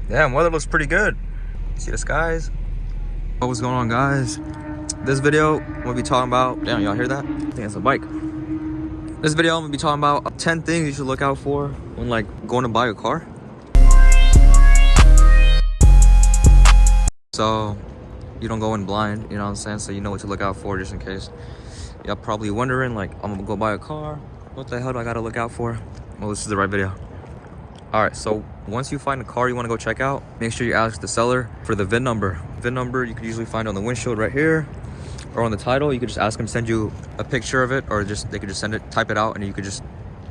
Damn, weather looks pretty good. See the skies? What's going on, guys? This video we'll be talking about, damn, y'all hear that? I think it's a bike. This video I'm gonna be talking about 10 things you should look out for when like going to buy a car. So you don't go in blind, you know what I'm saying? So you know what to look out for just in case. Y'all probably wondering like, I'm gonna go buy a car. What the hell do I gotta look out for? Well, this is the right video. All right, so once you find a car you want to go check out, make sure you ask the seller for the VIN number. VIN number you could usually find on the windshield right here or on the title. You could just ask them to send you a picture of it, or just they could just send it, type it out, and you could just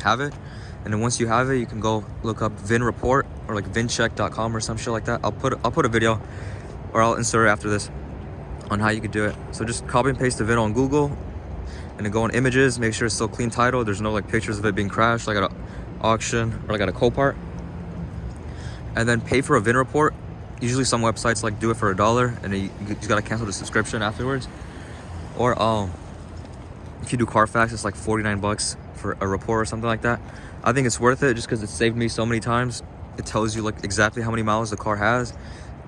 have it. And then once you have it, you can go look up VIN report or like vincheck.com or some shit like that. I'll put a video, or I'll insert it after this, on how you could do it. So just copy and paste the VIN on Google, and then go on images, make sure it's still clean title. There's no like pictures of it being crashed like at an auction or like at a Copart. And then pay for a VIN report. Usually some websites like do it for $1, and then you just gotta cancel the subscription afterwards. Or if you do Carfax, it's like 49 bucks for a report or something like that. I think it's worth it just because it saved me so many times. It tells you like exactly how many miles the car has,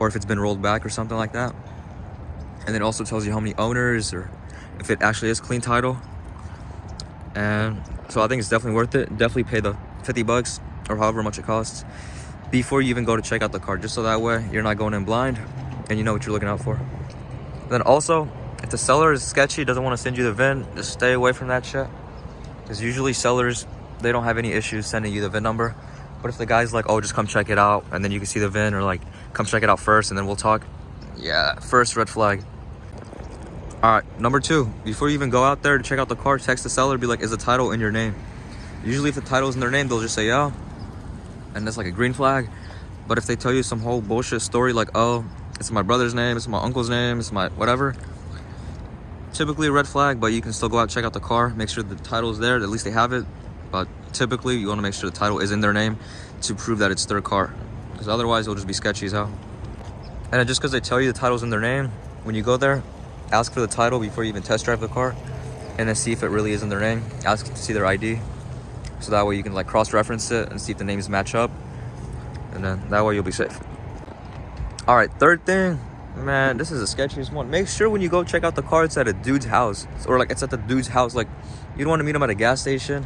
or if it's been rolled back or something like that. And then it also tells you how many owners, or if it actually is clean title. And so I think it's definitely worth it. Definitely pay the 50 bucks or however much it costs before you even go to check out the car, just so that way you're not going in blind and you know what you're looking out for. Then also, if the seller is sketchy, doesn't want to send you the VIN, just stay away from that shit. Because usually sellers, they don't have any issues sending you the VIN number. But if the guy's like, oh, just come check it out, and then you can see the VIN, or like, come check it out first and then we'll talk. Yeah, first red flag. All right, number 2, before you even go out there to check out the car, text the seller, be like, is the title in your name? Usually if the title's in their name, they'll just say, yeah. And that's like a green flag. But if they tell you some whole bullshit story like, oh, it's my brother's name, it's my uncle's name, it's my whatever, typically a red flag. But you can still go out and check out the car, make sure the title is there, at least they have it. But typically you want to make sure the title is in their name to prove that it's their car, because otherwise it'll just be sketchy as hell. And then just because they tell you the title's in their name, when you go there, ask for the title before you even test drive the car, and then see if it really is in their name. Ask to see their ID, so that way you can like cross-reference it and see if the names match up, and then that way you'll be safe. All right, third thing, man, this is the sketchiest one. Make sure when you go check out the car, it's at a dude's house, or like it's at the dude's house. Like, you don't want to meet him at a gas station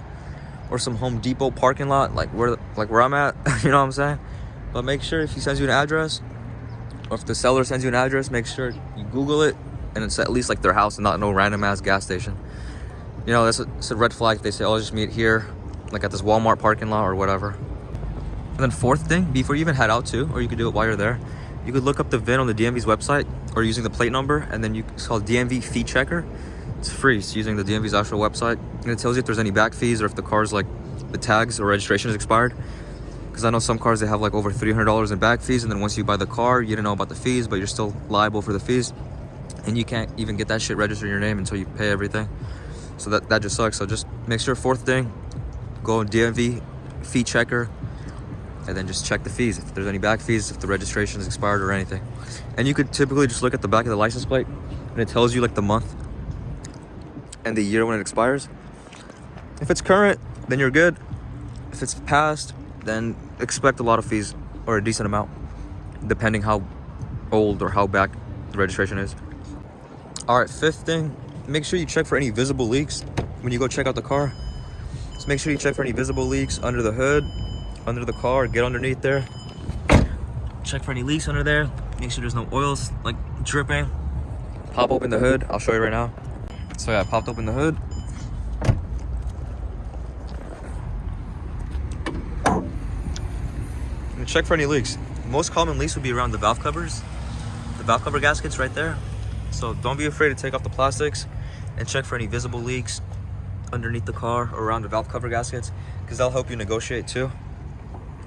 or some Home Depot parking lot, like where I'm at. You know what I'm saying? But make sure if he sends you an address, or if the seller sends you an address, make sure you Google it and it's at least like their house and not no random ass gas station. You know, it's a red flag if they say, oh, just meet here, like at this Walmart parking lot or whatever. And then fourth thing, before you even head out to, or you could do it while you're there, you could look up the VIN on the DMV's website, or using the plate number, and then it's called DMV fee checker. It's free. It's using the DMV's actual website, and it tells you if there's any back fees, or if the car's like the tags or registration is expired. Because I know some cars, they have like over $300 in back fees, and then once you buy the car, you don't know about the fees, but you're still liable for the fees, and you can't even get that shit registered in your name until you pay everything. So that just sucks. So just make sure, fourth thing, go on DMV fee checker, and then just check the fees, if there's any back fees, if the registration is expired or anything. And you could typically just look at the back of the license plate, and it tells you like the month and the year when it expires. If it's current, then you're good. If it's past, then expect a lot of fees, or a decent amount, depending how old or how back the registration is. All right, fifth thing, make sure you check for any visible leaks when you go check out the car. Just make sure you check for any visible leaks under the hood, under the car. Get underneath there, check for any leaks under there. Make sure there's no oils like dripping. Pop open the hood. I'll show you right now. So yeah, I popped open the hood. And check for any leaks. Most common leaks would be around the valve covers, the valve cover gaskets right there. So don't be afraid to take off the plastics and check for any visible leaks underneath the car or around the valve cover gaskets, because that'll help you negotiate too.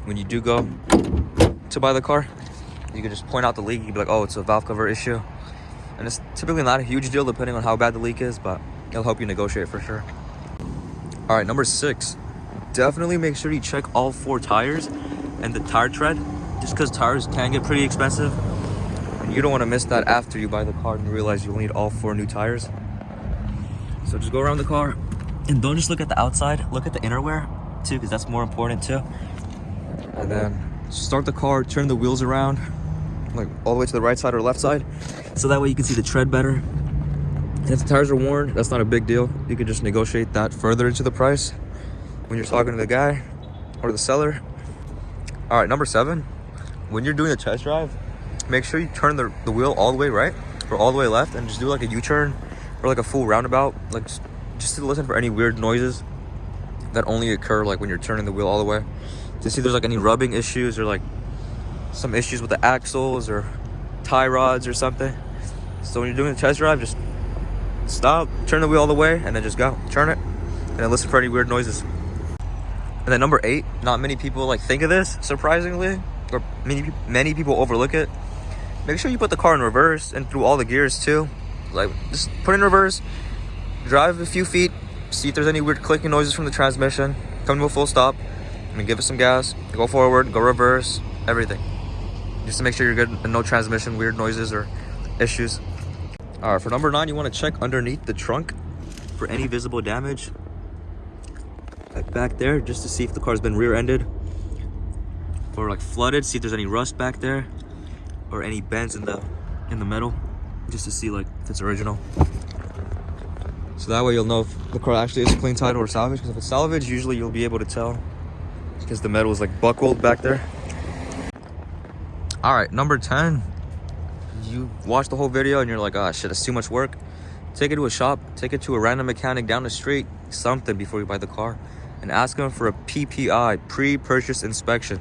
When you do go to buy the car, you can just point out the leak. You can be like, oh, it's a valve cover issue. And it's typically not a huge deal depending on how bad the leak is, but it'll help you negotiate for sure. All right, number 6, definitely make sure you check all 4 tires and the tire tread, just because tires can get pretty expensive. And you don't want to miss that after you buy the car and realize you'll need all 4 new tires. So just go around the car and don't just look at the outside, look at the inner wear too, because that's more important too. And then start the car, turn the wheels around, like all the way to the right side or left side, so that way you can see the tread better. If the tires are worn, that's not a big deal. You can just negotiate that further into the price when you're talking to the guy or the seller. All right, number 7, when you're doing a test drive, make sure you turn the wheel all the way right or all the way left, and just do like a U-turn or like a full roundabout, like just to listen for any weird noises that only occur like when you're turning the wheel all the way, to see if there's like any rubbing issues or like some issues with the axles or tie rods or something. So when you're doing a test drive, just stop, turn the wheel all the way, and then just go turn it, and then listen for any weird noises. And then number 8, not many people like think of this, surprisingly, or many people overlook it. Make sure you put the car in reverse and through all the gears too. Like, just put it in reverse, drive a few feet, see if there's any weird clicking noises from the transmission, come to a full stop, and then give it some gas, go forward, go reverse, everything, just to make sure you're good and no transmission weird noises or issues. All right, for number 9, you want to check underneath the trunk for any visible damage, like back there, just to see if the car's been rear-ended or like flooded. See if there's any rust back there or any bends in the metal, just to see like if it's original. So that way you'll know if the car actually is a clean title or salvage. Because if it's salvage, usually you'll be able to tell because the metal is like buckled back there. All right, number 10. You watch the whole video and you're like, oh shit, it's too much work. Take it to a shop, take it to a random mechanic down the street, something, before you buy the car, and ask them for a PPI, pre-purchase inspection.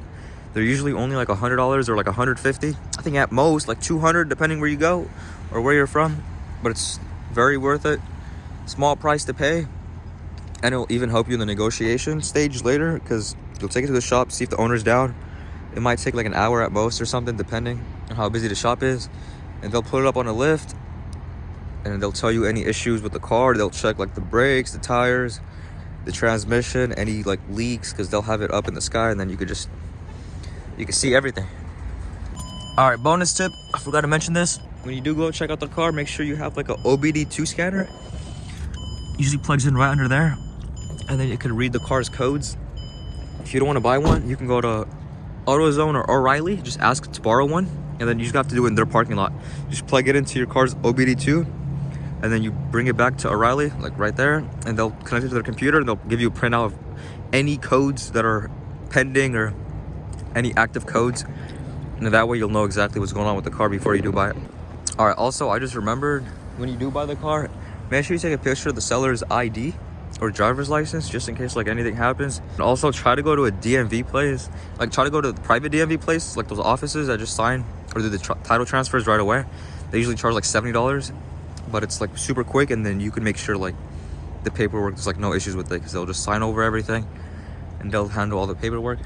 They're usually only like $100 or like $150. I think at most like $200, depending where you go or where you're from, but it's very worth it. Small price to pay, and it'll even help you in the negotiation stage later, because you'll take it to the shop, see if the owner's down. It might take like an hour at most or something, depending on how busy the shop is, and they'll put it up on a lift, and they'll tell you any issues with the car. They'll check like the brakes, the tires, the transmission, any like leaks, because they'll have it up in the sky, and then you can see everything. All right, bonus tip, I forgot to mention this. When you do go check out the car, make sure you have like a OBD2 scanner. Usually plugs in right under there, and then you can read the car's codes. If you don't want to buy one, you can go to AutoZone or O'Reilly, just ask to borrow one, and then you just have to do it in their parking lot. Just plug it into your car's OBD2, and then you bring it back to O'Reilly, like right there, and they'll connect it to their computer, and they'll give you a printout of any codes that are pending or any active codes, and that way you'll know exactly what's going on with the car before you do buy it. All right, also, I just remembered, when you do buy the car, make sure you take a picture of the seller's ID or driver's license, just in case like anything happens. And also try to go to a DMV place, like try to go to the private DMV place, like those offices that just sign or do the title transfers right away. They usually charge like $70, but it's like super quick, and then you can make sure like the paperwork, there's like no issues with it, because they'll just sign over everything and they'll handle all the paperwork.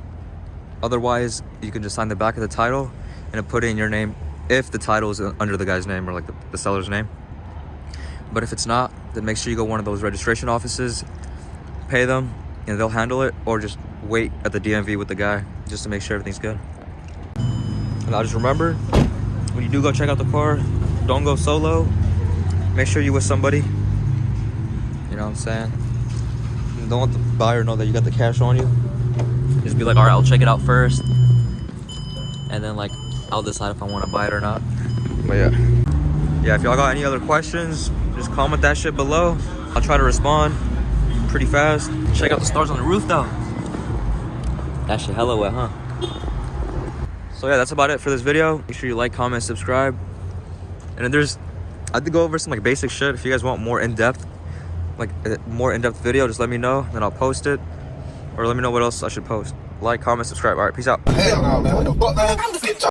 Otherwise, you can just sign the back of the title and put in your name if the title is under the guy's name or like the seller's name. But if it's not, then make sure you go to one of those registration offices, pay them, and they'll handle it, or just wait at the DMV with the guy just to make sure everything's good. And I just remember, when you do go check out the car, don't go solo. Make sure you're with somebody. You know what I'm saying? And don't let the buyer know that you got the cash on you. Just be like, all right, I'll check it out first, and then like I'll decide if I want to buy it or not. But yeah, if y'all got any other questions, just comment that shit below. I'll try to respond pretty fast. Check out the stars on the roof though. That shit hella wet, huh? So yeah, that's about it for this video. Make sure you like, comment, subscribe. And then I had to go over some like basic shit. If you guys want more in-depth, like a more in-depth video, just let me know, then I'll post it. Or let me know what else I should post. Like, comment, subscribe. All right, peace out. Hell no, man. What the fuck, man?